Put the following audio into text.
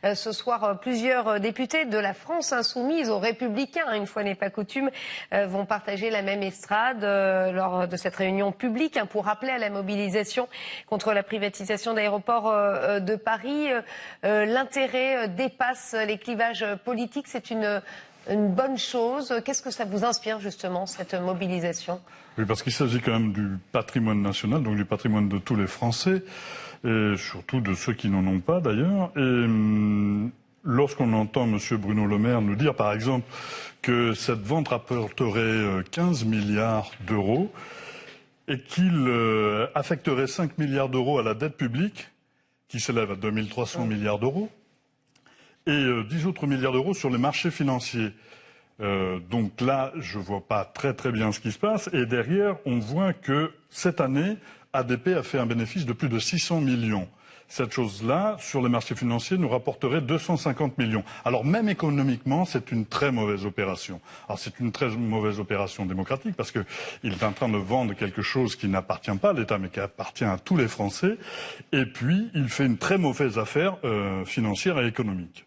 ce soir, plusieurs députés de la France insoumise aux Républicains, une fois n'est pas coutume, vont partager la même estrade lors de cette réunion publique pour rappeler à la mobilisation contre la privatisation d'aéroports de Paris. L'intérêt dépasse les clivages politiques, c'est une bonne chose. Qu'est-ce que ça vous inspire justement, cette mobilisation ? Oui, parce qu'il s'agit quand même du patrimoine national, donc du patrimoine de tous les Français, et surtout de ceux qui n'en ont pas d'ailleurs. Et lorsqu'on entend M. Bruno Le Maire nous dire par exemple que cette vente rapporterait 15 milliards d'euros et qu'il affecterait 5 milliards d'euros à la dette publique, qui s'élève à 2300 milliards d'euros, et 10 autres milliards d'euros sur les marchés financiers. Donc là, je ne vois pas très bien ce qui se passe. Et derrière, on voit que cette année, ADP a fait un bénéfice de plus de 600 millions. Cette chose-là, sur les marchés financiers, nous rapporterait 250 millions. Alors même économiquement, c'est une très mauvaise opération. Alors c'est une très mauvaise opération démocratique parce qu'il est en train de vendre quelque chose qui n'appartient pas à l'État mais qui appartient à tous les Français. Et puis, il fait une très mauvaise affaire financière et économique.